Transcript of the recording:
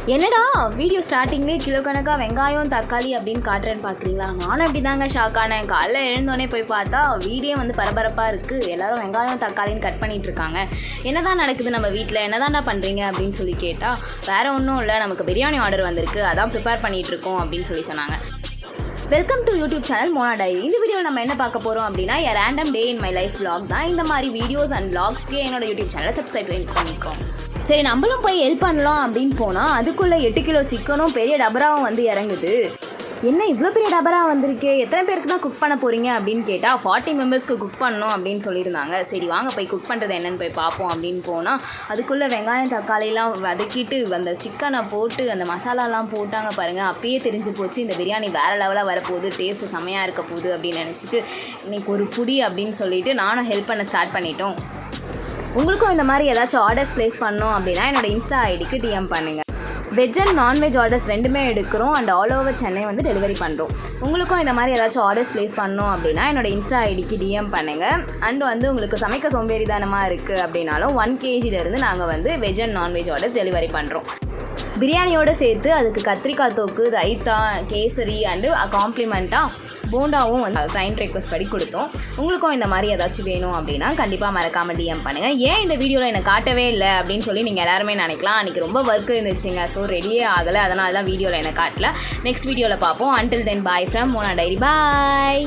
என்னடா வீடியோ ஸ்டார்டிங்லேயே கிலோ கணக்காக வெங்காயம் தக்காளி அப்படின்னு காட்டுறேன்னு பார்க்குறீங்களா? நானும் அப்படி தாங்க ஷாக் ஆனேன். காலைல எழுந்தோடனே போய் பார்த்தா வீடியோ வந்து பரபரப்பாக இருக்குது. எல்லோரும் வெங்காயம் தக்காளின்னு கட் பண்ணிகிட்டு இருக்காங்க. என்ன தான் நடக்குது நம்ம வீட்டில், என்ன தான்டா பண்ணுறீங்க அப்படின்னு சொல்லி கேட்டால், வேறு ஒன்றும் இல்லை, நமக்கு பிரியாணி ஆர்டர் வந்திருக்கு, அதான் ப்ரிப்பேர் பண்ணிகிட்ருக்கோம் அப்படின்னு சொல்லி சொன்னாங்க. Welcome to YouTube channel Mona diary. இந்த வீடியோவில் நம்ம என்ன பார்க்க போகிறோம் அப்படின்னா, a random day in my life vlog தான். இந்த மாதிரி வீடியோஸ் அண்ட் vlogsக்கே என்னோட யூடியூப் சேனலை சப்ஸ்கிரைப் பண்ணிக்கோம். சரி, நம்மளும் போய் ஹெல்ப் பண்ணலாம் அப்படின்னு போனால் அதுக்குள்ளே 8 கிலோ சிக்கனும் பெரிய டபராவும் வந்து இறங்குது. என்ன இவ்வளோ பெரிய டபரா வந்திருக்கே, எத்தனை பேருக்கு தான் குக் பண்ண போகிறீங்க அப்படின்னு கேட்டால் 40 மெம்பர்ஸ்க்கு குக் பண்ணணும் அப்படின்னு சொல்லியிருந்தாங்க. சரி வாங்க போய் குக் பண்ணுறது என்னென்னு போய் பார்ப்போம் அப்படின்னு போனால் அதுக்குள்ளே வெங்காயம் தக்காளிலாம் வதக்கிட்டு அந்த சிக்கனை போட்டு அந்த மசாலாலாம் போட்டாங்க பாருங்கள். அப்பயே தெரிஞ்சு போச்சு இந்த பிரியாணி வேறு லெவலாக வரப்போகுது, டேஸ்ட்டு செம்மையாக இருக்க போகுது அப்படின்னு நினச்சிட்டு இன்றைக்கி ஒரு புடி அப்படின்னு சொல்லிவிட்டு நானும் ஹெல்ப் பண்ண ஸ்டார்ட் பண்ணிட்டோம். உங்களுக்கும் இந்த மாதிரி ஏதாச்சும் ஆர்டர்ஸ் ப்ளேஸ் பண்ணோம் அப்படின்னா என்னோட இன்ஸ்டா ஐடிக்கு டிஎம் பண்ணுங்கள். வெஜ் அண்ட் நான்வெஜ் ஆர்டர்ஸ் ரெண்டுமே எடுக்கிறோம் அண்ட் ஆல் ஓவர் சென்னை வந்து டெலிவரி பண்ணுறோம். உங்களுக்கும் இந்த மாதிரி ஏதாச்சும் ஆர்டர்ஸ் ப்ளேஸ் பண்ணோம் அப்படின்னா என்னோட இன்ஸ்டா ஐடிக்கு டிஎம் பண்ணுங்கள். அண்ட் வந்து உங்களுக்கு சமைக்க சோம்பேறிதானமாக இருக்குது அப்படின்னாலும் 1 kgலேருந்து நாங்கள் வந்து veg and non veg orders delivery பண்ணுறோம். பிரியாணியோடு சேர்த்து அதுக்கு கத்திரிக்காய் தொக்கு, ரைத்தா, கேசரி அண்டு காம்ப்ளிமெண்ட்டாக போண்டாவும் வந்து கிளைண்ட் ரெக்வஸ்ட் படி கொடுத்தோம். உங்களுக்கும் இந்த மாதிரி ஏதாச்சும் வேணும் அப்படின்னா கண்டிப்பாக மறக்காமல் டிஎம் பண்ணுங்கள். ஏன் இந்த வீடியோவில் எனக்கு காட்டவே இல்லை அப்படின்னு சொல்லி நீங்கள் எல்லாருமே நினைக்கலாம். அன்றைக்கி ரொம்ப ஒர்க் இருந்துச்சுங்க, ஸோ ரெடியே ஆகலை, அதனால தான் வீடியோவில் எனக்கு காட்டல. நெக்ஸ்ட் வீடியோவில் பார்ப்போம். Until then bye from Mona diary. Bye.